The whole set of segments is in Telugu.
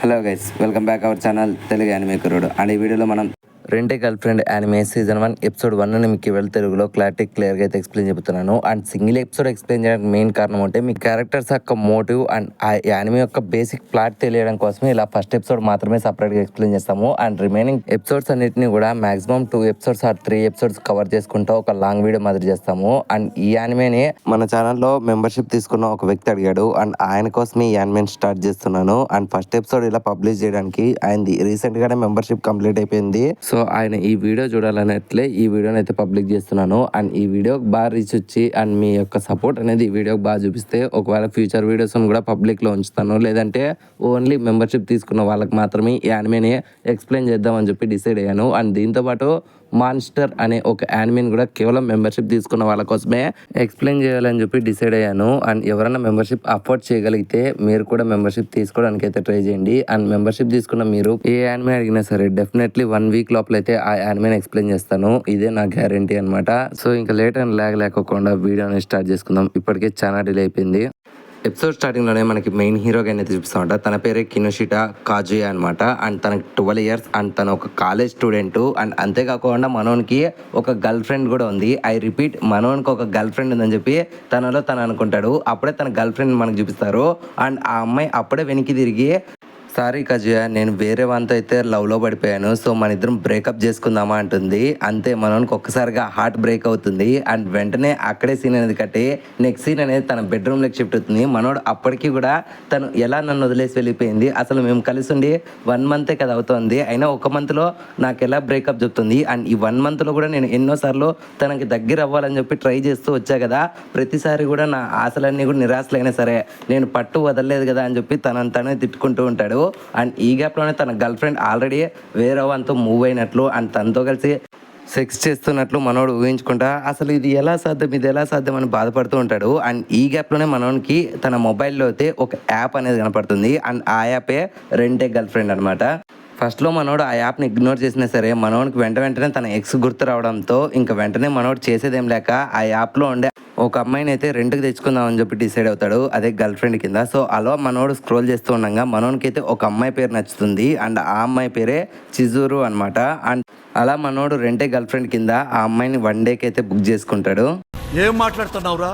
Hello guys, welcome back our channel Telugu anime కుర్రోడు. అండ్ ఈ వీడియోలో మనం rent a girlfriend anime season 1 episode 1 మీకు వెల్ తెలుగులో క్లియర్గా అయితే ఎక్స్ప్లెయిన్ చెబుతున్నాను. అండ్ సింగిల్ ఎపిసోడ్ ఎక్స్ప్లెయిన్ చేయడానికి మెయిన్ కారణం అంటే మీ క్యారెక్టర్స్ యొక్క మోటివ్ అండ్ ఆ యానిమే యొక్క బేసిక్ ప్లాట్ తెలియడం కోసమే ఇలా ఫస్ట్ ఎపిసోడ్ మాత్రమే సపరేట్గా ఎక్స్ప్లెయిన్ చేస్తాము. అండ్ రిమైనింగ్ ఎపిసోడ్స్ అన్నిటిని కూడా maximum 2 episodes or 3 episodes cover చేసుకుంటూ ఒక లాంగ్ వీడియో మాదిరి చేస్తాము. అండ్ ఈ యానిమేని మన ఛానల్లో మెంబర్షిప్ తీసుకున్న ఒక వ్యక్తి అడిగాడు. అండ్ ఆయన కోసమే ఈ యానిమేని స్టార్ట్ చేస్తున్నాను. అండ్ ఫస్ట్ ఎపిసోడ్ ఇలా పబ్లిష్ చేయడానికి ఆయనది రీసెంట్ గానే మెంబర్షిప్ కంప్లీట్ అయిపోయింది. సో ఆయన ఈ వీడియో చూడాలన్నట్లే ఈ వీడియోని అయితే పబ్లిక్ చేస్తున్నాను. అండ్ ఈ వీడియోకి బాగా రీచ్ వచ్చి అండ్ మీ యొక్క సపోర్ట్ అనేది ఈ వీడియోకి బాగా చూపిస్తే ఒకవేళ ఫ్యూచర్ వీడియోస్ కూడా పబ్లిక్లో ఉంచుతాను. లేదంటే ఓన్లీ మెంబర్షిప్ తీసుకున్న వాళ్ళకి మాత్రమే ఈ యానిమేని ఎక్స్ప్లెయిన్ చేద్దామని చెప్పి డిసైడ్ అయ్యాను. అండ్ దీంతోపాటు మాన్స్టర్ అనే ఒక యానిమేని కూడా కేవలం మెంబర్షిప్ తీసుకున్న వాళ్ళ కోసమే ఎక్స్ప్లెయిన్ చేయాలని చెప్పి డిసైడ్ అయ్యాను. అండ్ ఎవరైనా మెంబర్షిప్ అఫోర్డ్ చేయగలిగితే మీరు కూడా మెంబర్షిప్ తీసుకోవడానికి అయితే ట్రై చేయండి. అండ్ మెంబర్షిప్ తీసుకున్న మీరు ఏ యానిమే అడిగినా సరే డెఫినెట్లీ 1 వీక్ లోపల అయితే ఆ యానిమేని ఎక్స్ప్లెయిన్ చేస్తాను. ఇదే నా గ్యారంటీ అనమాట. సో ఇంకా లేట్ అండ్ లాగ్ లేకుండా వీడియోని స్టార్ట్ చేసుకుందాం. ఇప్పటికే చాలా డిలే అయిపోయింది. ఎపిసోడ్ స్టార్టింగ్లోనే మనకి మెయిన్ హీరోగా అయితే చూపిస్తామంట. తన పేరే కినోషిటా కాజుయా అనమాట. అండ్ తనకి 12 years అండ్ తను ఒక కాలేజ్ స్టూడెంట్. అండ్ అంతేకాకుండా మనోనికి ఒక గర్ల్ ఫ్రెండ్ కూడా ఉంది. ఐ రిపీట్, మనోనికి ఒక గర్ల్ ఫ్రెండ్ ఉందని చెప్పి తనలో తను అనుకుంటాడు. అప్పుడే తన గర్ల్ ఫ్రెండ్ మనకు చూపిస్తారు. అండ్ ఆ అమ్మాయి అప్పుడే వెనక్కి తిరిగి, సారీ కాజుయా, నేను వేరే వాళ్ళతో అయితే లవ్లో పడిపోయాను, సో మన ఇద్దరం బ్రేకప్ చేసుకుందామా అంటుంది. అంతే మనోనికి ఒక్కసారిగా హార్ట్ బ్రేక్ అవుతుంది. అండ్ వెంటనే అక్కడే సీన్ అనేది కట్టి నెక్స్ట్ సీన్ అనేది తన బెడ్రూమ్లోకి షిఫ్ట్ అవుతుంది. మనోడు అప్పటికి కూడా తను ఎలా నన్ను వదిలేసి వెళ్ళిపోయింది, అసలు మేము కలిసి ఉండి 1 month కదా అవుతుంది, అయినా 1 monthలో నాకు ఎలా బ్రేకప్ చెప్తుంది. అండ్ ఈ 1 monthలో కూడా నేను ఎన్నోసార్లు తనకి దగ్గర అవ్వాలని చెప్పి ట్రై చేస్తూ వచ్చా కదా, ప్రతిసారి కూడా నా ఆశలన్నీ కూడా నిరాశలైనా సరే నేను పట్టు వదలలేదు కదా అని చెప్పి తననే తిట్టుకుంటూ ఉంటాడు. అండ్ ఈ గ్యాప్లోనే తన గర్ల్ ఫ్రెండ్ ఆల్రెడీ వేరే వాళ్ళతో మూవ్ అయినట్లు అండ్ తనతో కలిసి సెక్స్ చేస్తున్నట్లు మనోడు ఊహించుకుంటా అసలు ఇది ఎలా సాధ్యం అని బాధపడుతూ ఉంటాడు. అండ్ ఈ గ్యాప్లోనే మనోనికి తన మొబైల్లో అయితే ఒక యాప్ అనేది కనపడుతుంది. అండ్ ఆ యాపే రెంటే గర్ల్ ఫ్రెండ్ అనమాట. ఫస్ట్లో మనోడు ఆ యాప్ని ఇగ్నోర్ చేసినా సరే మనోడికి వెంటనే తన ఎక్స్ గుర్తు రావడంతో ఇంకా వెంటనే మనోడు చేసేదేం లేక ఆ యాప్లో ఉండే ఒక అమ్మాయిని అయితే రెంట్కి తెచ్చుకుందామని చెప్పి డిసైడ్ అవుతాడు, అదే గర్ల్ ఫ్రెండ్ కింద. సో అలా మనోడు స్క్రోల్ చేస్తూ ఉండగా మనోనికి అయితే ఒక అమ్మాయి పేరు నచ్చుతుంది. అండ్ ఆ అమ్మాయి పేరే చిజూరు అనమాట. అండ్ అలా మనోడు రెంటే గర్ల్ ఫ్రెండ్ కింద ఆ అమ్మాయిని 1 dayకి అయితే బుక్ చేసుకుంటాడు. ఏం మాట్లాడుతున్నావురా,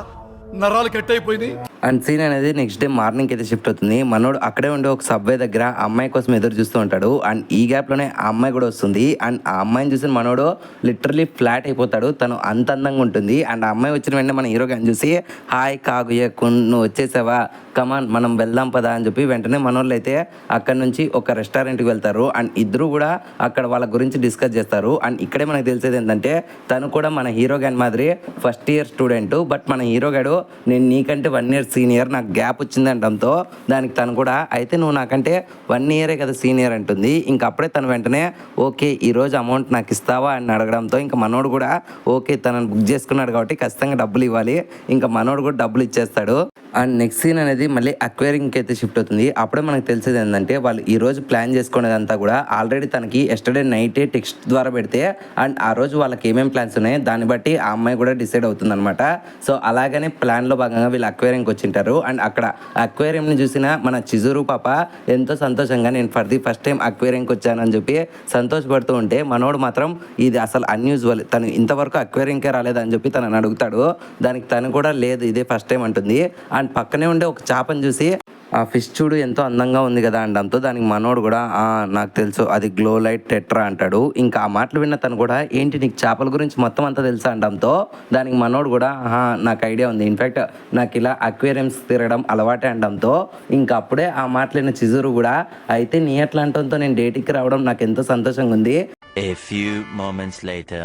నరాలు కట్ అయిపోయింది. అండ్ సీన్ అనేది నెక్స్ట్ డే మార్నింగ్ అయితే షిఫ్ట్ అవుతుంది. మనోడు అక్కడే ఉండే ఒక సబ్వే దగ్గర ఆ అమ్మాయి కోసం ఎదురు చూస్తూ ఉంటాడు. అండ్ ఈ గ్యాప్లోనే ఆ అమ్మాయి కూడా వస్తుంది. అండ్ ఆ అమ్మాయిని చూసి మనోడు లిటరలీ ఫ్లాట్ అయిపోతాడు. తను అంత అందంగా ఉంటుంది. అండ్ ఆ అమ్మాయి వచ్చిన వెంటనే మన హీరో గాని చూసి, హాయ్ కాగుయ నువ్వు వచ్చేసావా, కమాన్ మనం వెళ్దాం పదా అని చెప్పి వెంటనే మనోళ్ళు అయితే అక్కడ నుంచి ఒక రెస్టారెంట్కి వెళ్తారు. అండ్ ఇద్దరు కూడా అక్కడ వాళ్ళ గురించి డిస్కస్ చేస్తారు. అండ్ ఇక్కడే మనకు తెలిసేది ఏంటంటే తను కూడా మన హీరో గాని మాదిరి ఫస్ట్ ఇయర్ స్టూడెంట్. బట్ మన హీరో గాడు నేను నీకంటే 1 year సీనియర్, నాకు గ్యాప్ వచ్చింది అనడంతో దానికి తను కూడా అయితే నువ్వు నాకంటే 1 year కదా సీనియర్ అంటుంది. ఇంకా అప్పుడే తను వెంటనే ఓకే ఈరోజు అమౌంట్ నాకు ఇస్తావా అని అడగడంతో ఇంకా మనోడు కూడా ఓకే తనను బుక్ చేసుకున్నాడు కాబట్టి ఖచ్చితంగా డబ్బులు ఇవ్వాలి, ఇంకా మనోడు కూడా డబ్బులు ఇచ్చేస్తాడు. అండ్ నెక్స్ట్ సీన్ అనేది మళ్ళీ అక్వేరింగ్కి అయితే షిఫ్ట్ అవుతుంది. అప్పుడే మనకు తెలిసేది ఏంటంటే వాళ్ళు ఈ రోజు ప్లాన్ చేసుకునేదంతా కూడా ఆల్రెడీ తనకి ఎస్టర్డే నైటే టెక్స్ట్ ద్వారా పెడితే అండ్ ఆ రోజు వాళ్ళకి ఏమేమి ప్లాన్స్ ఉన్నాయో దాన్ని బట్టి ఆ అమ్మాయి కూడా డిసైడ్ అవుతుంది అనమాట. సో అలాగనే ప్లాన్లో భాగంగా వీళ్ళు అక్వేరియంకి వచ్చింటారు. అండ్ అక్కడ అక్వేరియంని చూసిన మన చిజూరు పాప ఎంతో సంతోషంగా నేను ఫస్ట్ టైం అక్వేరియంకి వచ్చానని చెప్పి సంతోషపడుతూ ఉంటే మనోడు మాత్రం ఇది అసలు అన్యూజువల్, తను ఇంతవరకు అక్వేరియంకే రాలేదని చెప్పి తనని అడుగుతాడు. దానికి తను కూడా లేదు ఇదే ఫస్ట్ టైం అంటుంది. అండ్ పక్కనే ఉండే ఒక చేపను చూసి ఆ ఫిష్ చూడు ఎంతో అందంగా ఉంది కదా అనడంతో దానికి మనోడు కూడా నాకు తెలుసు అది గ్లో లైట్ టెట్రా అంటాడు. ఇంకా ఆ మాటలు విన్న తను కూడా ఏంటి నీకు చేపల గురించి మొత్తం అంతా తెలుసా అనడంతో దానికి మనోడు కూడా నాకు ఐడియా ఉంది, ఇన్ఫ్యాక్ట్ నాకు ఇలా అక్వేరియంస్ తిరగడం అలవాటే అనడంతో ఇంకా అప్పుడే ఆ మాటలు విన్న చిజూరు కూడా అయితే నీ అట్లా అంటంతో నేను డేటింగ్కి రావడం నాకు ఎంతో సంతోషంగా ఉంది. A few moments later.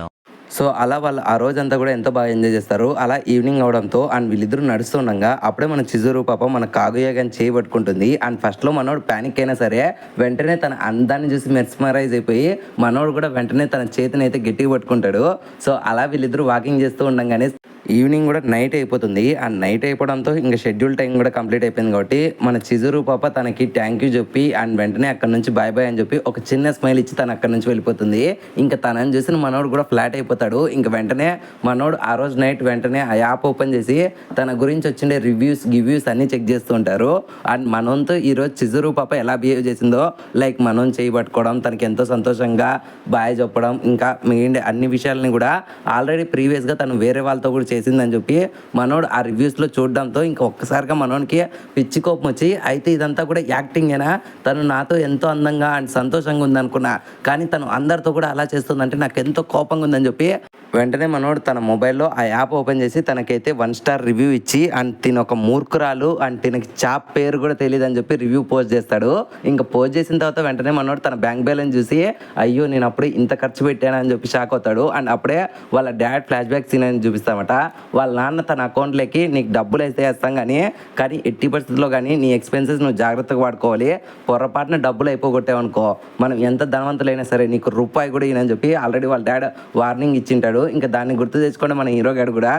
So అలా వాళ్ళు ఆ రోజంతా కూడా ఎంతో బాగా ఎంజాయ్ చేస్తారు. అలా ఈవినింగ్ అవడంతో అండ్ వీళ్ళిద్దరూ నడుస్తుండగా అప్పుడే మన చిజూరు పాప మన కాగుయ గాని చేయబట్టుకుంటుంది. అండ్ ఫస్ట్లో మనోడు ప్యానిక్ అయినా సరే వెంటనే తన అందాన్ని చూసి మెస్మరైజ్ అయిపోయి మనోడు కూడా వెంటనే తన చేతిని అయితే గట్టిగా పట్టుకుంటాడు. సో అలా వీళ్ళిద్దరూ వాకింగ్ చేస్తూ ఉండగానే ఈవినింగ్ కూడా నైట్ అయిపోతుంది. ఆ నైట్ అయిపోవడంతో ఇంకా షెడ్యూల్ టైం కూడా కంప్లీట్ అయిపోయింది కాబట్టి మన చిజురు పాప తనకి థ్యాంక్ యూ చెప్పి అండ్ వెంటనే అక్కడ నుంచి బాయ్ బాయ్ అని చెప్పి ఒక చిన్న స్మైల్ ఇచ్చి తను అక్కడ నుంచి వెళ్ళిపోతుంది. ఇంకా తనని చూసిన మనోడు కూడా ఫ్లాట్ అయిపోతాడు. ఇంకా వెంటనే మనోడు ఆ రోజు నైట్ వెంటనే ఆ యాప్ ఓపెన్ చేసి తన గురించి వచ్చిండే రివ్యూస్ అన్ని చెక్ చేస్తూ ఉంటారు. అండ్ మనోన్తో ఈరోజు చిజురు పాప ఎలా బిహేవ్ చేసిందో లైక్ మనోన్ చేయి పట్టుకోవడం, తనకి ఎంతో సంతోషంగా బాయ్ చెప్పడం, ఇంకా మిగిలిన అన్ని విషయాలని కూడా ఆల్రెడీ ప్రీవియస్గా తను వేరే వాళ్ళతో కూడా చేసిందని చెప్పి మనోడు ఆ రివ్యూస్లో చూడడంతో ఇంకా ఒక్కసారిగా మనోనికి పిచ్చి కోపం వచ్చి, అయితే ఇదంతా కూడా యాక్టింగేనా, తను నాతో ఎంతో అందంగా అండ్ సంతోషంగా ఉందనుకున్నా కానీ తను అందరితో కూడా అలా చేస్తుందంటే నాకు ఎంతో కోపంగా ఉందని చెప్పి వెంటనే మనోడు తన మొబైల్లో ఆ యాప్ ఓపెన్ చేసి తనకైతే 1 స్టార్ రివ్యూ ఇచ్చి అండ్ తిన ఒక మూర్ఖురాలు అండ్ తినకి చాప్ పేరు కూడా తెలియదు అని చెప్పి రివ్యూ పోస్ట్ చేస్తాడు. ఇంకా పోస్ట్ చేసిన తర్వాత వెంటనే మనోడు తన బ్యాంక్ బ్యాలెన్స్ చూసి అయ్యో నేను అప్పుడే ఇంత ఖర్చు పెట్టాను అని చెప్పి షాక్ అవుతాడు. అండ్ అప్పుడే వాళ్ళ డాడ్ ఫ్లాష్ బ్యాక్ సీన్ అని చూపిస్తామట. వాళ్ళ నాన్న తన అకౌంట్లోకి నీకు డబ్బులు అయితే వేస్తాం కానీ ఎట్టి పరిస్థితుల్లో కానీ నీ ఎక్స్పెన్సెస్ నువ్వు జాగ్రత్తగా వాడుకోవాలి, పొరపాటున డబ్బులు అయిపోగొట్టావు అనుకో మనం ఎంత ధనవంతులైనా సరే నీకు రూపాయి కూడా ఇనని చెప్పి ఆల్రెడీ వాళ్ళ డాడ్ వార్నింగ్ ఇచ్చింటాడు. ఇంకా దాన్ని గుర్తు తెచ్చుకోండి మన హీరో గారు కూడా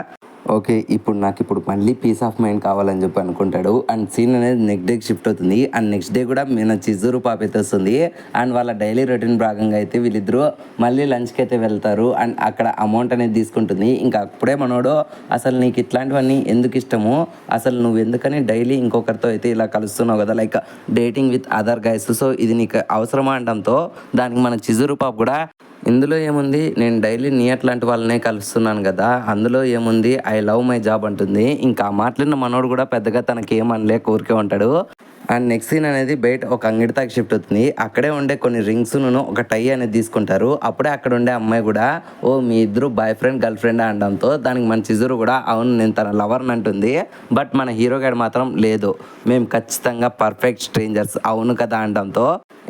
ఓకే ఇప్పుడు మళ్ళీ పీస్ ఆఫ్ మైండ్ కావాలని చెప్పి అనుకుంటాడు. అండ్ సీన్ అనేది నెక్స్ట్ డేకి షిఫ్ట్ అవుతుంది. అండ్ నెక్స్ట్ డే కూడా మన చిజురు పాప అయితే వస్తుంది. అండ్ వాళ్ళ డైలీ రొటీన్ భాగంగా అయితే వీళ్ళిద్దరూ మళ్ళీ లంచ్కి అయితే వెళ్తారు. అండ్ అక్కడ అమౌంట్ అనేది తీసుకుంటుంది. ఇంకా అప్పుడే మనోడు అసలు నీకు ఇట్లాంటివన్నీ ఎందుకు ఇష్టము, అసలు నువ్వు ఎందుకని డైలీ ఇంకొకరితో అయితే ఇలా కలుస్తున్నావు కదా like dating with other guys, so ఇది నీకు అవసరమా అనడంతో దానికి మన చిజురు పాప కూడా ఇందులో ఏముంది, నేను డైలీ నీ అట్లాంటి వాళ్ళనే కలుస్తున్నాను కదా, అందులో ఏముంది, ఐ లవ్ మై జాబ్ అంటుంది. ఇంకా ఆ మాటలిన్న మనోడు కూడా పెద్దగా తనకి ఏమనలేక ఊరికే ఉంటాడు. అండ్ నెక్స్ట్ సీన్ అనేది బయట ఒక అంగడి దాకా షిఫ్ట్ అవుతుంది. అక్కడే ఉండే కొన్ని రింగ్స్ను ఒక టై అనేది తీసుకుంటారు. అప్పుడే అక్కడ ఉండే అమ్మాయి కూడా ఓ మీ ఇద్దరు బాయ్ ఫ్రెండ్ గర్ల్ ఫ్రెండ్ అనడంతో దానికి మన చిజురు కూడా అవును నేను తన లవర్ని అంటుంది. బట్ మన హీరో గారు మాత్రం లేదు మేము ఖచ్చితంగా పర్ఫెక్ట్ స్ట్రేంజర్స్ అవును కదా అనడంతో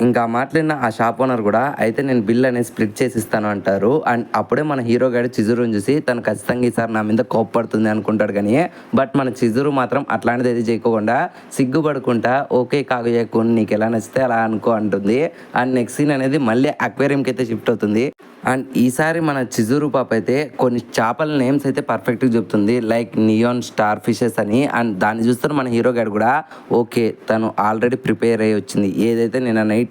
ఇంకా మాట్లాడిన ఆ షాప్ ఓనర్ కూడా అయితే నేను బిల్ అనేది స్ప్లిట్ చేసి ఇస్తాను అంటారు. అండ్ అప్పుడే మన హీరో గారు చిజురుని చూసి తను ఖచ్చితంగా ఈసారి నా మీద కోప్పడుతుంది అనుకుంటాడు కానీ బట్ మన చిజురు మాత్రం అట్లాంటిది ఏది చేయకుండా సిగ్గుపడుకుంటా ఓకే కాగయ్యకు నీకు ఎలా నచ్చితే అలా అనుకో అంటుంది. అండ్ నెక్స్ట్ సీన్ అనేది మళ్ళీ అక్వేరియంకి అయితే షిఫ్ట్ అవుతుంది. అండ్ ఈసారి మన చిజురు పాప అయితే కొన్ని చేపల నేమ్స్ అయితే పర్ఫెక్ట్గా చెప్తుంది లైక్ నియాన్ స్టార్ ఫిషెస్ అని. అండ్ దాన్ని చూస్తే మన హీరో గారు కూడా ఓకే తను ఆల్రెడీ ప్రిపేర్ అయ్యి వచ్చింది, ఏదైతే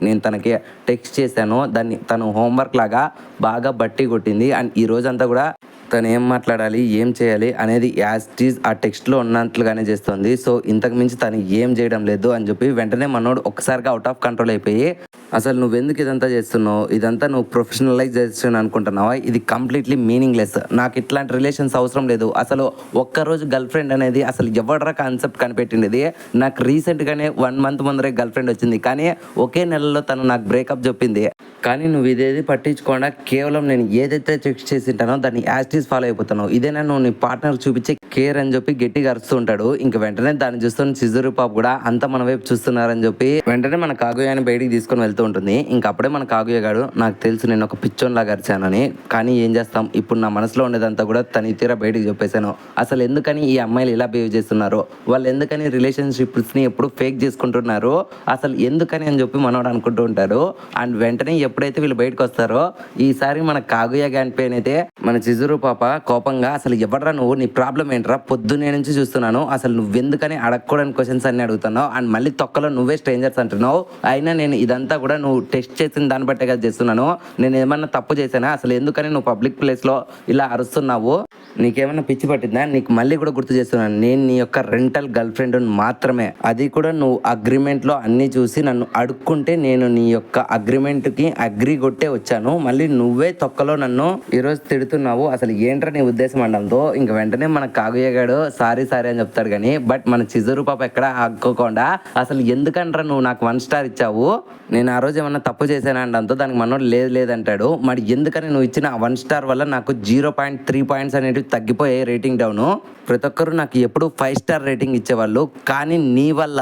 నేను తనకి టెక్స్ట్ చేశానో దాన్ని తను హోంవర్క్ లాగా బాగా బట్టి కొట్టింది. అండ్ ఈ రోజంతా కూడా తను ఏం మాట్లాడాలి ఏం చేయాలి అనేది యాజ్ టీజ్ ఆ టెక్స్ట్లో ఉన్నట్లుగానే చేస్తుంది. సో ఇంతకు మించి తను ఏం చేయడం లేదు అని చెప్పి వెంటనే మనోడు ఒక్కసారిగా అవుట్ ఆఫ్ కంట్రోల్ అయిపోయి అసలు నువ్వెందుకు ఇదంతా చేస్తున్నావు, ఇదంతా నువ్వు ప్రొఫెషనలైజ్ చేస్తున్నావు అనుకుంటున్నావా, ఇది కంప్లీట్లీ మీనింగ్లెస్, నాకు ఇట్లాంటి రిలేషన్స్ అవసరం లేదు, అసలు ఒక్కరోజు గర్ల్ ఫ్రెండ్ అనేది అసలు ఎవడరా కాన్సెప్ట్ కనిపెట్టింది, నాకు రీసెంట్గానే 1 మంత్ ముందరే గర్ల్ ఫ్రెండ్ వచ్చింది కానీ ఒకే నెలలో తను నాకు బ్రేకప్ చెప్పింది, కానీ నువ్వు ఇదేది పట్టించుకోకుండా కేవలం నేను ఏదైతే చెక్ చేసింటానో దాన్ని యాజ్ ఫాలో అయిపోతున్నావు, ఇదేనా నువ్వు నీ పార్ట్నర్ చూపించే కేర్ అని చెప్పి గట్టిగా అరుస్తూ ఉంటాడు. ఇంక వెంటనే దాన్ని చూస్తున్న చిజురు పాప కూడా అంతా మన వైపు చూస్తున్నారని చెప్పి వెంటనే మన కాగుయాని బయటికి తీసుకొని వెళ్తూ ఉంటుంది. ఇంక అప్పుడే మన కాగుయ గాడు నాకు తెలుసు నేను ఒక పిచ్చోన్లాగా అరిచానని, కానీ ఏం చేస్తాం ఇప్పుడు నా మనసులో ఉండేదంతా కూడా తన తీరా బయటికి చెప్పేశాను, అసలు ఎందుకని ఈ అమ్మాయిలు ఇలా బిహేవ్ చేస్తున్నారు, వాళ్ళు ఎందుకని రిలేషన్షిప్స్ని ఎప్పుడు ఫేక్ చేసుకుంటున్నారు, అసలు ఎందుకని అని చెప్పి మనోడు అనుకుంటూ ఉంటారు. అండ్ వెంటనే ఎప్పుడైతే వీళ్ళు బయటకు వస్తారో ఈసారి మన కాగుయ గాని పైన అయితే మన చిజురు పాప కోపంగా అసలు ఎవడరా నువ్వు, నీ ప్రాబ్లం ఏంట్రా, పొద్దున్నే నుంచి చూస్తున్నాను, అసలు నువ్వెందుకని అడగకూడని క్వశ్చన్స్ అన్ని అడుగుతున్నావు, అండ్ మళ్ళీ తొక్కలో నువ్వే స్ట్రేంజర్స్ అంటున్నావు, అయినా నేను ఇదంతా కూడా నువ్వు టెస్ట్ చేసిన దాన్ని బట్టే కదా చేస్తున్నాను, నేను ఏమన్నా తప్పు చేశానా, అసలు ఎందుకని నువ్వు పబ్లిక్ ప్లేస్లో ఇలా అరుస్తున్నావు, నీకేమన్నా పిచ్చి పట్టిందా, నీకు మళ్ళీ కూడా గుర్తు చేస్తున్నాను నేను నీ యొక్క రెంటల్ గర్ల్ ఫ్రెండ్ మాత్రమే, అది కూడా నువ్వు అగ్రిమెంట్లో అన్నీ చూసి నన్ను అడుక్కుంటే నేను నీ యొక్క అగ్రిమెంట్కి అగ్రి కొట్టే వచ్చాను, మళ్ళీ నువ్వే తొక్కలో నన్ను ఈరోజు తిడుతున్నావు, అసలు ఏంట్రా నీ ఉద్దేశం అనడంతో ఇంక వెంటనే మన కాగుయ్యగాడు సారీ అని చెప్తాడు కానీ బట్ మన చిజురు పాప ఎక్కడ ఆక్కోకుండా అసలు ఎందుకంటారా నువ్వు నాకు 1 స్టార్ ఇచ్చావు, నేను ఆ రోజు ఏమన్నా తప్పు చేశాను అనడంతో దానికి మనోడు లేదంటాడు. మరి ఎందుకని నువ్వు ఇచ్చిన 1 స్టార్ వల్ల నాకు 0.3 పాయింట్స్ అనేవి తగ్గిపోయాయి రేటింగ్ డౌను, ప్రతి ఒక్కరు నాకు ఎప్పుడు 5 స్టార్ రేటింగ్ ఇచ్చేవాళ్ళు, కానీ నీ వల్ల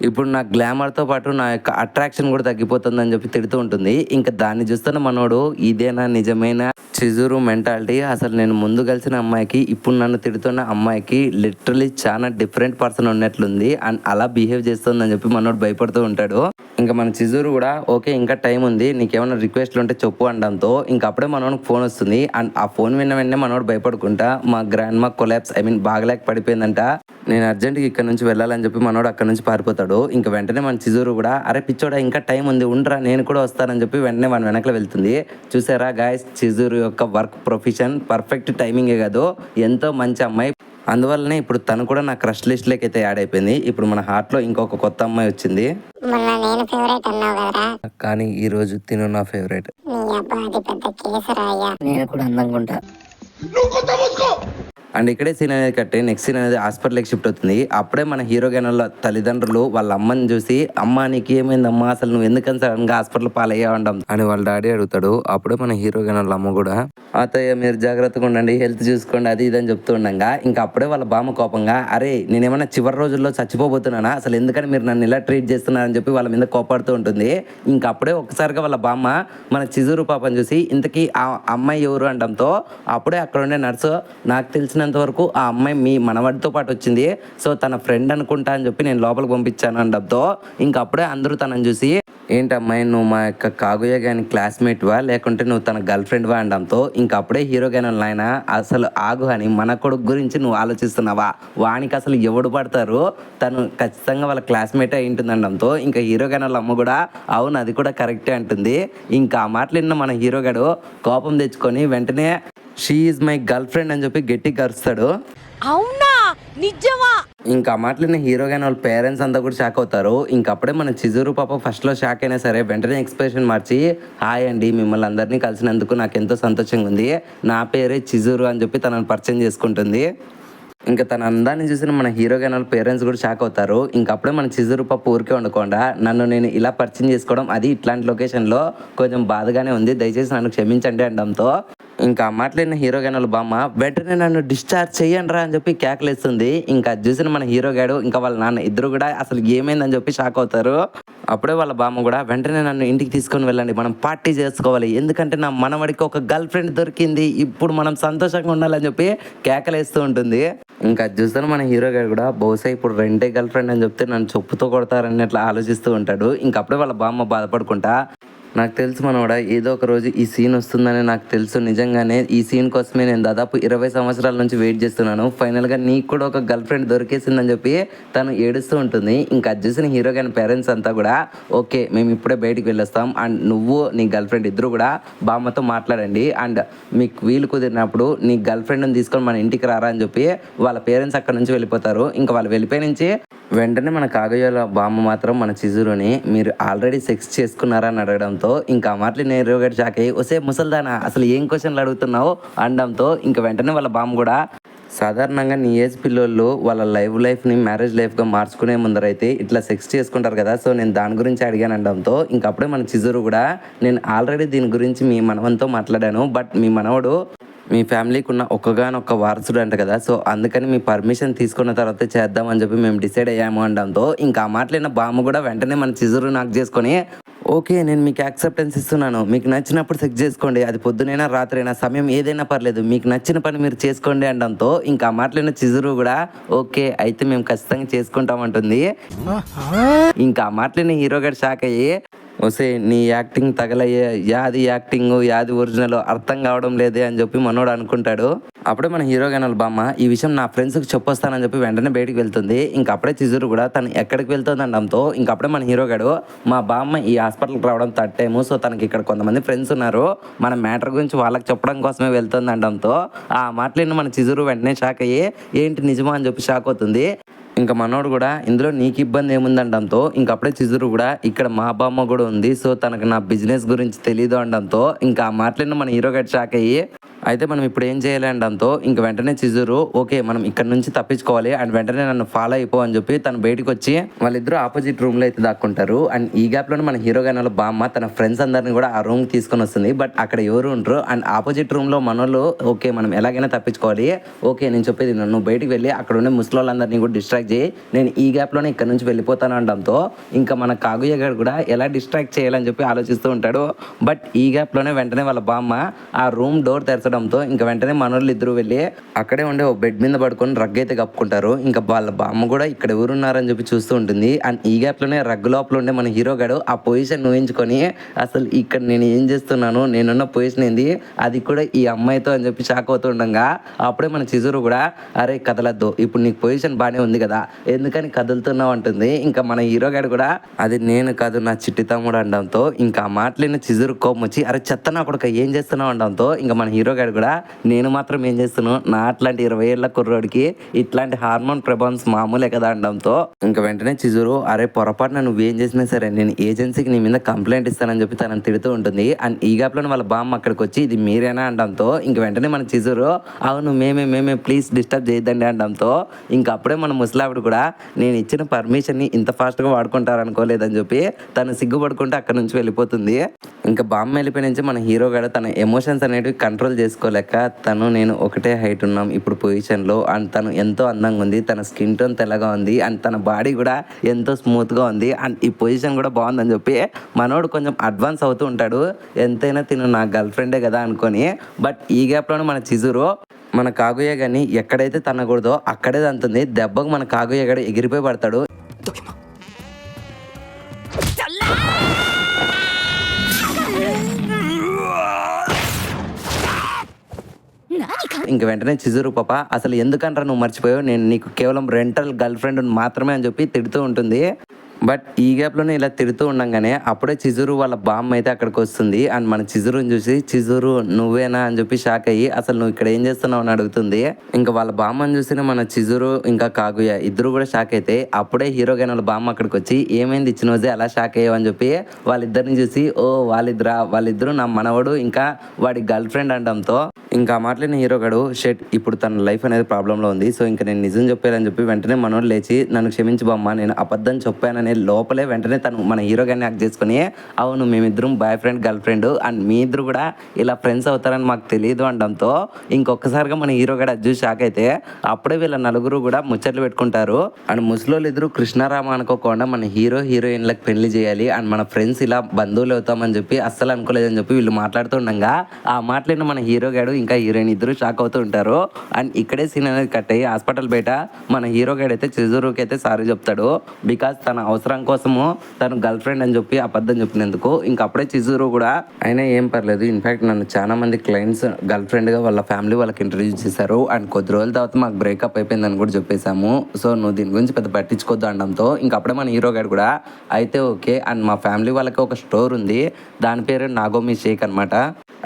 ఇప్పుడు నా గ్లామర్తో పాటు నా యొక్క అట్రాక్షన్ కూడా తగ్గిపోతుందని చెప్పి తిడుతూ ఉంటుంది. ఇంకా దాన్ని చూస్తున్న మనోడు ఇదేనా నిజమైన చిజురు మెంటాలిటీ అసలు నేను ముందు కలిసిన అమ్మాయికి ఇప్పుడు నన్ను తిడుతున్న అమ్మాయికి లిటరలీ చాలా డిఫరెంట్ పర్సన్ ఉన్నట్లుంది అండ్ అలా బిహేవ్ చేస్తుందని చెప్పి మనోడు భయపడుతూ ఉంటాడు. ఇంకా మన చిజురు కూడా ఓకే ఇంకా టైం ఉంది, నీకేమైనా రిక్వెస్ట్లు ఉంటే చెప్పు అనడంతో ఇంకా అప్పుడే మనోడికి ఫోన్ వస్తుంది. అండ్ ఆ ఫోన్ విన్న వెంటనే మనోడు భయపడుకుంటా మా గ్రాండ్ మా కొలాప్స్ బాగలేక పడిపోయిందంట, నేను అర్జెంట్గా ఇక్కడ నుంచి వెళ్ళాలని చెప్పి మనోడు అక్కడ నుంచి పారిపోతాడు. ఇంకా వెంటనే మన చిజురు కూడా అరే పిచ్చోడా ఇంకా టైం ఉంది ఉండరా నేను కూడా వస్తానని చెప్పి వెంటనే మన వెనకలు వెళ్తుంది. చూసారా గాయస్, చిజురు యొక్క వర్క్ ప్రొఫెషన్ పర్ఫెక్ట్ టైమింగే కాదు, ఎంతో మంచి అమ్మాయి. అందువల్లనే ఇప్పుడు తను కూడా నా క్రష్ లిస్ట్లోకి అయితే యాడ్ అయిపోయింది. ఇప్పుడు మన హార్ట్లో ఇంకొక కొత్త అమ్మాయి వచ్చింది. మొన్న నేను ఫేవరెట్ అన్నావు కదరా, కానీ ఈ రోజు తిను నా ఫేవరెట్. నీ అబ్బా అది పెద్ద కేసరా అయ్యా. నేను కూడా అందంగా ఉంటా. అండ్ ఇక్కడే సీన్ అనేది కట్టి నెక్స్ట్ సీన్ అనేది హాస్పిటల్కి షిఫ్ట్ అవుతుంది. అప్పుడే మన హీరో గనుల తల్లిదండ్రులు వాళ్ళ అమ్మని చూసి అమ్మ నీకు ఏమైందమ్మా, అసలు నువ్వు ఎందుకని సడన్గా హాస్పిటల్ పాలయ్యావండం అని వాళ్ళ డాడీ అడుగుతాడు. అప్పుడే మన హీరో గనుల అమ్మ కూడా అత్తయ్య మీరు జాగ్రత్తగా ఉండండి, హెల్త్ చూసుకోండి అది ఇదని చెప్తూ ఉండగా ఇంకా అప్పుడే వాళ్ళ బామ్మ కోపంగా అరే నేనేమన్నా చివరి రోజుల్లో చచ్చిపోబోతున్నానా, అసలు ఎందుకని మీరు నన్ను ఇలా ట్రీట్ చేస్తున్నారని చెప్పి వాళ్ళ మీద కోపాడుతూ ఉంటుంది. ఇంకా అప్పుడే ఒక్కసారిగా వాళ్ళ బామ్మ మన చిజురు పాపని చూసి ఇంతకీ ఆ అమ్మాయి ఎవరు అనడంతో అప్పుడే అక్కడ ఉండే నర్సు నాకు తెలిసినంత వరకు ఆ అమ్మాయి మీ మనవడితో పాటు వచ్చింది, సో తన ఫ్రెండ్ అనుకుంటా అని చెప్పి నేను లోపలికి పంపించాను అనడంతో ఇంకా అప్పుడే అందరూ తనని చూసి ఏంటి అమ్మాయి నువ్వు మా యొక్క కాగుయ్య గాని క్లాస్మేట్వా లేకుంటే నువ్వు తన గర్ల్ ఫ్రెండ్వా అనడంతో ఇంకా అప్పుడే హీరో గాని ఆయన అసలు ఆగు అని మన కొడుకు గురించి నువ్వు ఆలోచిస్తున్నావా, వానికి అసలు ఎవడు పడతారు, తను ఖచ్చితంగా వాళ్ళ క్లాస్మేట్ అయి ఉంటుంది అనడంతో ఇంకా హీరో గాని వాళ్ళ అమ్మ కూడా అవును అది కూడా కరెక్టే అంటుంది. ఇంకా ఆ మాటలు విన్న మన హీరో గాడు కోపం తెచ్చుకొని వెంటనే she is my girl friend అని చెప్పి గట్టిగా అరుస్తాడు. అవునా నిజమా? ఇంకా ఆ మాటలని హీరో గాని వాళ్ళ పేరెంట్స్ అంతా కూడా షాక్ అవుతారు. ఇంకా అప్పుడే మన చిజురు పాప ఫస్ట్లో షాక్ అయినా సరే వెంటనే ఎక్స్ప్రెషన్ మార్చి హాయ్ అండి మిమ్మల్ని అందరినీ కలిసినందుకు నాకు ఎంతో సంతోషంగా ఉంది, నా పేరే చిజురు అని చెప్పి తనని పరిచయం చేసుకుంటుంది. ఇంకా తన అందాన్ని చూసిన మన హీరో గాని వాళ్ళ పేరెంట్స్ కూడా షాక్ అవుతారు. ఇంకా అప్పుడే మన చిజురు పాప ఊరికే ఉండకుండా నన్ను నేను ఇలా పరిచయం చేసుకోవడం అది ఇట్లాంటి లొకేషన్లో కొంచెం బాధగానే ఉంది, దయచేసి నన్ను క్షమించండి అనడంతో ఇంకా ఆ మాటలైన హీరో గాని వాళ్ళ బామ్మ వెంటనే నన్ను డిశ్చార్జ్ చెయ్యండి రా అని చెప్పి కేకలేస్తుంది. ఇంకా అది చూసిన మన హీరో గాడు ఇంకా వాళ్ళ నాన్న ఇద్దరు కూడా అసలు ఏమైందని చెప్పి షాక్ అవుతారు. అప్పుడే వాళ్ళ బామ్మ కూడా వెంటనే నన్ను ఇంటికి తీసుకొని వెళ్ళండి, మనం పార్టీ చేసుకోవాలి, ఎందుకంటే నా మనవడికి ఒక గర్ల్ ఫ్రెండ్ దొరికింది, ఇప్పుడు మనం సంతోషంగా ఉండాలని చెప్పి కేకలేస్తూ ఉంటుంది. ఇంకా అది చూస్తాను మన హీరో గారు కూడా బహుశా ఇప్పుడు రెండే గర్ల్ ఫ్రెండ్ అని చెప్తే నన్ను చెప్పుతో కొడతారని అట్లా ఆలోచిస్తూ ఉంటాడు. ఇంకా అప్పుడే వాళ్ళ బామ్మ బాధపడుకుంటా నాకు తెలుసు మనోడా ఏదో ఒక రోజు ఈ సీన్ వస్తుందని నాకు తెలుసు, నిజంగానే ఈ సీన్ కోసమే నేను దాదాపు 20 సంవత్సరాల నుంచి వెయిట్ చేస్తున్నాను, ఫైనల్గా నీకు కూడా ఒక గర్ల్ ఫ్రెండ్ దొరికేసిందని చెప్పి తను ఏడుస్తూ ఉంటుంది. ఇంకా అది చూసిన హీరో గారి పేరెంట్స్ అంతా కూడా ఓకే మేము ఇప్పుడే బయటికి వెళ్ళొస్తాం అండ్ నువ్వు నీ గర్ల్ ఫ్రెండ్ ఇద్దరు కూడా బామ్మతో మాట్లాడండి అండ్ మీకు వీలు కుదిరినప్పుడు నీ గర్ల్ ఫ్రెండ్ని తీసుకొని మన ఇంటికి రారా అని చెప్పి వాళ్ళ పేరెంట్స్ అక్కడ నుంచి వెళ్ళిపోతారు. ఇంకా వాళ్ళు వెళ్ళిపోయి నుంచి వెంటనే మన కాగయ్యల బామ్మ మాత్రం మన చిజురుని మీరు ఆల్రెడీ సెక్స్ చేసుకున్నారా అని అడగడంతో ఇంకా ఆ మాటలు నేను రోగడి షాక్ అయ్యి వస్తే ముసల్దానా అసలు ఏం క్వశ్చన్లు అడుగుతున్నావు అనడంతో ఇంకా వెంటనే వాళ్ళ బామ్మ కూడా సాధారణంగా నీ ఏజ్ పిల్లోళ్ళు వాళ్ళ లైఫ్ని మ్యారేజ్ లైఫ్గా మార్చుకునే ముందరైతే ఇట్లా సెక్స్ చేసుకుంటారు కదా, సో నేను దాని గురించి అడిగాను అనడంతో ఇంకా అప్పుడే మన చిజురు కూడా నేను ఆల్రెడీ దీని గురించి మీ మనవంతో మాట్లాడాను, బట్ మీ మనవడు మీ ఫ్యామిలీకి ఉన్న ఒక్కగానొక్క వారసుడు అంట కదా, సో అందుకని మీ పర్మిషన్ తీసుకున్న తర్వాత చేద్దామని చెప్పి మేము డిసైడ్ అయ్యాము అనడంతో ఇంకా ఆ మాటలైన బామ్మ కూడా వెంటనే మన చిజురు నాకు చేసుకొని ఓకే నేను మీకు యాక్సెప్టెన్స్ ఇస్తున్నాను, మీకు నచ్చినప్పుడు సెక్స్ చేసుకోండి, అది పొద్దునైనా రాత్రైనా సమయం ఏదైనా పర్లేదు, మీకు నచ్చిన పని మీరు చేసుకోండి అనడంతో ఇంకా ఆ మాటలైన చిజురు కూడా ఓకే అయితే మేము ఖచ్చితంగా చేసుకుంటామంటుంది. ఇంకా ఆ మాటలైన హీరో గారు షాక్ అయ్యి వస్తే నీ యాక్టింగ్ తగలయ్యే యాది యాక్టింగ్ యాది ఒరిజినల్ అర్థం కావడం లేదే అని చెప్పి మనోడు అనుకుంటాడు. అప్పుడే మన హీరో గనల్ బామ్మ ఈ విషయం నా ఫ్రెండ్స్కి చెప్పొస్తానని చెప్పి వెంటనే బయటికి వెళ్తుంది. ఇంకా అప్పుడే చిజురు కూడా తను ఎక్కడికి వెళ్తుంది అనడంతో ఇంకా అప్పుడే మన హీరో గాడు మా బామ్మ ఈ హాస్పిటల్కి రావడం థర్డ్ టైము, సో తనకి ఇక్కడ కొంతమంది ఫ్రెండ్స్ ఉన్నారు, మన మ్యాటర్ గురించి వాళ్ళకి చెప్పడం కోసమే వెళ్తుంది అనడంతో ఆ మాటలను మన చిజురు వెంటనే షాక్ అయ్యి ఏంటి నిజమా అని చెప్పి షాక్ అవుతుంది. ఇంకా మనోడు కూడా ఇందులో నీకు ఇబ్బంది ఏముందనడంతో ఇంకా అప్పుడే చిజురు కూడా ఇక్కడ మా బామ్మ కూడా ఉంది, సో తనకు నా బిజినెస్ గురించి తెలీదు అనడంతో ఇంకా ఆ మాటలను మన హీరో గారు షాక్ అయ్యి అయితే మనం ఇప్పుడు ఏం చేయాలి అనడంతో ఇంక వెంటనే చిజురు ఓకే మనం ఇక్కడ నుంచి తప్పించుకోవాలి అండ్ వెంటనే నన్ను ఫాలో అయిపో అని చెప్పి తను బయటకు వచ్చి వాళ్ళిద్దరూ ఆపోజిట్ రూమ్ లో అయితే దాక్కుంటారు. అండ్ ఈ గ్యాప్ లోనే మన హీరో గారి బామ్మ తన ఫ్రెండ్స్ అందరిని కూడా ఆ రూమ్ తీసుకొని వస్తుంది. బట్ అక్కడ ఎవరు ఉండరు. అండ్ ఆపోజిట్ రూమ్ లో మనోళ్ళు ఓకే మనం ఎలాగైనా తప్పించుకోవాలి, ఓకే నేను చెప్పేది నువ్వు బయటికి వెళ్ళి అక్కడ ఉండే ముసలోళ్ళందరినీ కూడా డిస్ట్రాక్ట్ చేయి, నేను ఈ గ్యాప్ లోనే ఇక్కడ నుంచి వెళ్ళిపోతాను అనడంతో ఇంకా మన కాగుయ్య గారు కూడా ఎలా డిస్ట్రాక్ట్ చేయాలని చెప్పి ఆలోచిస్తూ ఉంటాడు. బట్ ఈ గ్యాప్ లోనే వెంటనే వాళ్ళ బామ్మ ఆ రూమ్ డోర్ తెరచడంతో ఇంకా వెంటనే మనోళ్ళు ఇద్దరు వెళ్ళి అక్కడే ఉండే ఒక బెడ్ మీద పడుకొని రగ్గు అయితే కప్పుకుంటారు. ఇంకా వాళ్ళ బామ్మ కూడా ఇక్కడ ఎవరున్నారని చెప్పి చూస్తూ ఉంటుంది. అండ్ ఈ గ్యాప్ లోనే రగ్గు లోపల ఉండే మన హీరో గాడు ఆ పొజిషన్ ఊహించుకొని అసలు ఇక్కడ నేను ఏం చేస్తున్నాను, నేనున్న పొజిషన్ ఏంది, అది కూడా ఈ అమ్మాయితో అని చెప్పి షాక్ అవుతూ ఉండగా అప్పుడే మన చిజురు కూడా అరే కదలద్దు, ఇప్పుడు నీకు పొజిషన్ బాగానే ఉంది కదా ఎందుకని కదులుతున్నావు అంటుంది. ఇంకా మన హీరో గాడు కూడా అది నేను కాదు నా చిట్టి తమ్ముడు అనడంతో ఇంకా ఆ మాటలైన చిజురు కోపం వచ్చి అరే చెత్త నా కొడుక ఏం చేస్తున్నావు అనడంతో ఇంకా మన హీరో గాడు కూడా నేను మాత్రం ఏం చేస్తున్నాను, నా అట్లాంటి 20 ఏళ్ల కుర్రోడికి ఇట్లాంటి హార్మోన్ ప్రభాన్స్ మామూలే కదా అనడంతో ఇంకా వెంటనే చిజురు అరే పొరపాటున నువ్వేం చేసినా సరే నేను ఏజెన్సీకి నీ మీద కంప్లైంట్ ఇస్తానని చెప్పి తనని తిడుతూ ఉంటుంది. అండ్ ఈ గ్యాప్లో వాళ్ళ బామ్మ అక్కడికి వచ్చి ఇది మీరేనా అనడంతో ఇంక వెంటనే మన చిజురు అవును మేమే ప్లీజ్ డిస్టర్బ్ చేయొద్దండి అనడంతో ఇంకా అప్పుడే మన ముసలావిడ కూడా నేను ఇచ్చిన పర్మిషన్ని ఇంత ఫాస్ట్గా వాడుకుంటారు అనుకోలేదని చెప్పి తను సిగ్గుపడుకుంటే అక్కడ నుంచి వెళ్ళిపోతుంది. ఇంకా బామ్మ వెళ్ళిపోయి నుంచి మన హీరో కూడా తన ఎమోషన్స్ అనేటివి కంట్రోల్ చేసుకోలేక తను నేను ఒకటే హైట్ ఉన్నాం ఇప్పుడు పొజిషన్లో అండ్ తను ఎంతో అందంగా ఉంది, తన స్కిన్ టోన్ తెల్లగా ఉంది అండ్ తన బాడీ కూడా ఎంతో స్మూత్గా ఉంది అండ్ ఈ పొజిషన్ కూడా బాగుందని చెప్పి మనోడు కొంచెం అడ్వాన్స్ అవుతూ ఉంటాడు. ఎంతైనా తిను నా గర్ల్ ఫ్రెండే కదా అనుకొని. బట్ ఈ గ్యాప్లోనే మన చిజురు మన కాగుయ్య కానీ ఎక్కడైతే తనకూడదో అక్కడే తంతుంది. దెబ్బకు మన కాగుయ్య గడు ఎగిరిపోయి పడతాడు. ఇంక వెంటనే చిజురు పాప అసలు ఎందుకంటారా నువ్వు మర్చిపోయావు, నేను నీకు కేవలం రెంటల్ గర్ల్ ఫ్రెండ్ మాత్రమే అని చెప్పి తిడుతూ ఉంటుంది. బట్ ఈ గ్యాప్లోనే ఇలా తిడుతూ ఉండగానే అప్పుడే చిజురు వాళ్ళ బామ్మ అయితే అక్కడికి వస్తుంది. అండ్ మన చిజురుని చూసి చిజురు నువ్వేనా అని చెప్పి షాక్ అయ్యి అసలు నువ్వు ఇక్కడ ఏం చేస్తున్నావు అని అడుగుతుంది. ఇంకా వాళ్ళ బామ్మని చూసిన మన చిజురు ఇంకా కాగుయ్య ఇద్దరు కూడా షాక్ అయితే అప్పుడే హీరో గాని వాళ్ళ బామ్మ అక్కడికి వచ్చి ఏమైంది ఇచ్చిన రోజే అలా షాక్ అయ్యావు అని చెప్పి వాళ్ళిద్దరిని చూసి ఓ వాళ్ళిద్దరు నా మనవడు ఇంకా వాడి గర్ల్ ఫ్రెండ్ అనడంతో ఇంకా మాటలేని హీరో గడు షెట్ ఇప్పుడు తన లైఫ్ అనేది ప్రాబ్లంలో ఉంది, సో ఇంకా నేను నిజం చెప్పాలని చెప్పి వెంటనే మనోడు లేచి నన్ను క్షమించు బామ్మ నేను అబద్ధం చెప్పానని లోపలే వెంటనే తను మన హీరో గారిని యాక్ట్ చేసుకుని అవును మేమిద్దరం boyfriend girlfriend and మీ ఇద్దరు కూడా ఇలా ఫ్రెండ్స్ అవుతారని మాకు తెలియదు అనడంతో ఇంకొకసారిగా మన హీరో గారు అది చూసి షాక్ అయితే అప్పుడే వీళ్ళ నలుగురు కూడా ముచ్చట్లు పెట్టుకుంటారు. అండ్ ముసలోళ్ళు ఇద్దరు కృష్ణారామ అనుకోకుండా మన హీరో హీరోయిన్లకు పెళ్లి చేయాలి అండ్ మన ఫ్రెండ్స్ ఇలా బంధువులు అవుతామని చెప్పి అస్సలు అనుకోలేదని చెప్పి వీళ్ళు మాట్లాడుతుండగా ఆ మాటలను మన హీరో గారు ఇంకా హీరోయిన్ ఇద్దరు షాక్ అవుతూ ఉంటారు. అండ్ ఇక్కడే సీన్ అనేది కట్ అయ్యి హాస్పిటల్ బయట మన హీరో గారు అయితే చిజురుకి అయితే సారీ చెప్తాడు. బికాస్ తన అవసరం కోసము తను గర్ల్ ఫ్రెండ్ అని చెప్పి అబద్ధం చెప్పినందుకు ఇంకా అప్పుడే చిజురు కూడా అయినా ఏం పర్లేదు, ఇన్ఫాక్ట్ నన్ను చాలా మంది క్లయింట్స్ గర్ల్ ఫ్రెండ్ గా వాళ్ళ ఫ్యామిలీ వాళ్ళకి ఇంట్రడ్యూస్ చేశారు అండ్ కొద్ది రోజుల తర్వాత మాకు బ్రేకప్ అయిపోయిందని కూడా చెప్పేశాము, సో నువ్వు దీని గురించి పెద్ద పట్టించుకోవద్దు అనడంతో ఇంకా అప్పుడే మన హీరో గారు కూడా అయితే ఓకే అండ్ మా ఫ్యామిలీ వాళ్ళకి ఒక స్టోర్ ఉంది దాని పేరు నాగోమి షేక్ అనమాట.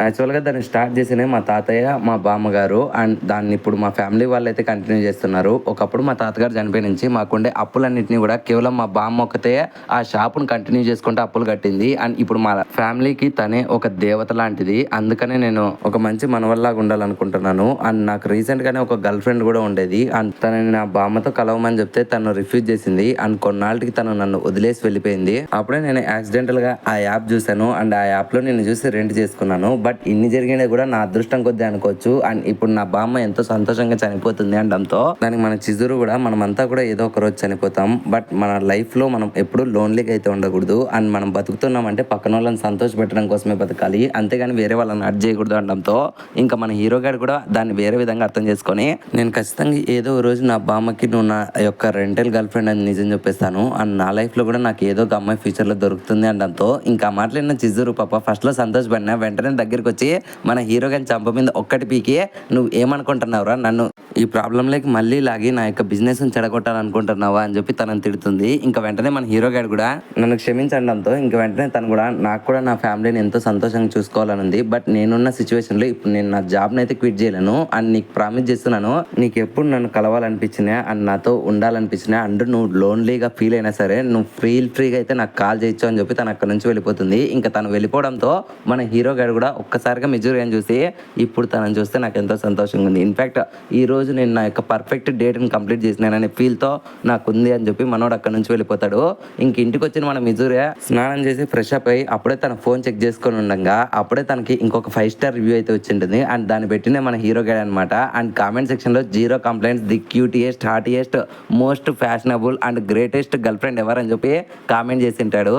యాక్చువల్గా దాన్ని స్టార్ట్ చేసినే మా తాతయ్య మా బామ్మగారు అండ్ దాన్ని ఇప్పుడు మా ఫ్యామిలీ వాళ్ళు అయితే కంటిన్యూ చేస్తున్నారు. ఒకప్పుడు మా తాతగారు చనిపోయి నుంచి మాకుండే అప్పులన్నింటినీ కూడా కేవలం మా బామ్మ ఒకతే ఆ షాపును కంటిన్యూ చేసుకుంటే అప్పులు కట్టింది అండ్ ఇప్పుడు మా ఫ్యామిలీకి తనే ఒక దేవత లాంటిది. అందుకనే నేను ఒక మంచి మనవల్లాగా ఉండాలనుకుంటున్నాను. అండ్ నాకు రీసెంట్ గానే ఒక గర్ల్ ఫ్రెండ్ కూడా ఉండేది అండ్ తనని నా బామ్మతో కలవమని చెప్తే తను రిఫ్యూజ్ చేసింది అండ్ కొన్నాళ్ళకి తను నన్ను వదిలేసి వెళ్ళిపోయింది. అప్పుడే నేను యాక్సిడెంటల్ గా ఆ యాప్ చూసాను అండ్ ఆ యాప్ లో నేను చూసి రెంట్ చేసుకున్నాను. బట్ ఇన్ని జరిగినా కూడా నా అదృష్టం కొద్దీ అనుకోవచ్చు. అండ్ ఇప్పుడు నా బామ్మ ఎంతో సంతోషంగా చనిపోతుంది అనడంతో దానికి మన చిజురు కూడా మనమంతా కూడా ఏదో ఒక రోజు చనిపోతాం. బట్ మన లైఫ్ లో మనం ఎప్పుడు లోన్లీగా అయితే ఉండకూడదు అండ్ మనం బతుకుతున్నామంటే పక్కన వాళ్ళని సంతోష పెట్టడం కోసమే బతకాలి, అంతేగాని వేరే వాళ్ళని అడ్జ చేయకూడదు అనడంతో ఇంకా మన హీరో గారు కూడా దాన్ని వేరే విధంగా అర్థం చేసుకొని నేను ఖచ్చితంగా ఏదో రోజు నా బామ్మకి నువ్వు నా యొక్క రెంటల్ గర్ల్ ఫ్రెండ్ అని నిజం చెప్పేస్తాను అండ్ నా లైఫ్ లో కూడా నాకు ఏదో ఒక అమ్మాయి ఫ్యూచర్ లో దొరుకుతుంది అనడంతో ఇంకా మాట్లాడిన చిజురు పాప ఫస్ట్ లో సంతోషపడినా వెంటనే దగ్గరికి వచ్చి మన హీరో గారి చంప మీద ఒక్కటి పీకి నువ్వు ఏమనుకుంటున్నావురా, నన్ను ఈ ప్రాబ్లంలోకి మళ్ళీ లాగి నా యొక్క బిజినెస్ని చెడగొట్టాలనుకుంటున్నావా అని చెప్పి తనని తిడుతుంది. ఇంకా వెంటనే మన హీరో గారు కూడా నన్ను క్షమించడంతో ఇంకా వెంటనే తను కూడా నాకు కూడా నా ఫ్యామిలీని ఎంతో సంతోషంగా చూసుకోవాలని ఉంది. బట్ నేనున్న సిచ్యువేషన్లో ఇప్పుడు నేను నా జాబ్ని అయితే క్విట్ చేయలేను అండ్ నీకు ప్రామిస్ చేస్తున్నాను, నీకు ఎప్పుడు నన్ను కలవాలనిపించినా అండ్ నాతో ఉండాలనిపించినా అండ్ నువ్వు లోన్లీగా ఫీల్ అయినా సరే నువ్వు ఫ్రీగా అయితే నాకు కాల్ చేయొచ్చు అని చెప్పి తను అక్కడ నుంచి వెళ్ళిపోతుంది. ఇంకా తను వెళ్ళిపోవడంతో మన హీరో గారు కూడా ఒక్కసారిగా మిజూరియాని చూసి ఇప్పుడు తనని చూస్తే నాకు ఎంతో సంతోషంగా ఉంది. ఇన్ఫ్యాక్ట్ ఈ రోజు నేను నా యొక్క పర్ఫెక్ట్ డేట్ని కంప్లీట్ చేసినాననే ఫీల్తో నాకు ఉంది అని చెప్పి మనోడు అక్కడ నుంచి వెళ్ళిపోతాడు. ఇంక ఇంటికి వచ్చిన మన మిజూరియా స్నానం చేసి ఫ్రెష్ అప్ అయ్యి అప్పుడే తన ఫోన్ చెక్ చేసుకొని ఉండగా అప్పుడే తనకి ఇంకొక 5 స్టార్ రివ్యూ అయితే వచ్చింటుంది. అండ్ దాన్ని పెట్టినే మన హీరో గైడ్ అనమాట. అండ్ కామెంట్ సెక్షన్లో 0 complaints, the cutest, heartiest, most fashionable and greatest girlfriend ఎవరు అని చెప్పి కామెంట్ చేసి ఉంటాడు.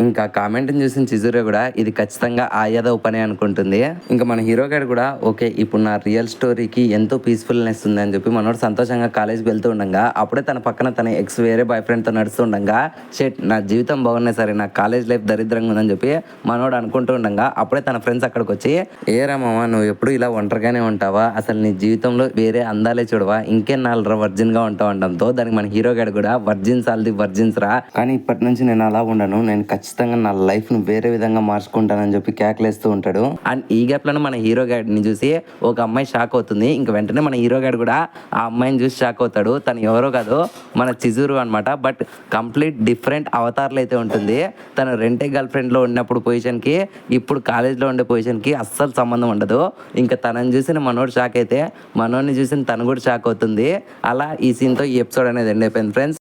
ఇంకా కామెంట్ని చూసిన చిజూరే కూడా ఇది ఖచ్చితంగా ఆయాదవ్ పని అనుకుంటుంది. ఇంకా మన హీరో గారు కూడా ఓకే ఇప్పుడు నా రియల్ స్టోరీకి ఎంతో పీస్ఫుల్నెస్ ఉంది అని చెప్పి మనోడు సంతోషంగా కాలేజ్కి వెళ్తూ ఉండగా అప్పుడే తన పక్కన తన ఎక్స్ వేరే బాయ్ ఫ్రెండ్తో నడుస్తూ ఉండగా షెట్ నా జీవితం బాగున్నాయి సరే నా కాలేజ్ లైఫ్ దరిద్రంగా ఉందని చెప్పి మనోడు అనుకుంటూ ఉండగా అప్పుడే తన ఫ్రెండ్స్ అక్కడికి వచ్చి ఏ రామమ్మ నువ్వు ఎప్పుడు ఇలా ఒంటరిగానే ఉంటావా, అసలు నీ జీవితంలో వేరే అందాలే చూడవా, ఇంకే 4 వర్జిన్గా ఉంటావు అనడంతో దానికి మన హీరో గారు కూడా వర్జిన్స్ ఆల్ది వర్జిన్స్ రా, కానీ ఇప్పటి నుంచి నేను అలా ఉండను, నేను ఖచ్చితంగా నా లైఫ్ను వేరే విధంగా మార్చుకుంటానని చెప్పి కేకలేస్తూ ఉంటాడు. అండ్ ఈ గ్యాప్లో మన హీరో గాడిని చూసి ఒక అమ్మాయి షాక్ అవుతుంది. ఇంక వెంటనే మన హీరో గాడు కూడా ఆ అమ్మాయిని చూసి షాక్ అవుతాడు. తను ఎవరో కాదు మన చిజూరు అనమాట. బట్ కంప్లీట్ డిఫరెంట్ అవతార్లు అయితే ఉంటుంది. తను రెంటే గర్ల్ ఫ్రెండ్లో ఉన్నప్పుడు పొజిషన్కి ఇప్పుడు కాలేజ్లో ఉండే పొజిషన్కి అస్సలు సంబంధం ఉండదు. ఇంకా తనని చూసిన మనోడు షాక్ అయితే మనోడిని చూసిన తను కూడా షాక్ అవుతుంది. అలా ఈ సీన్తో ఈ ఎపిసోడ్ అనేది ఎండ్ అయిపోయింది ఫ్రెండ్స్.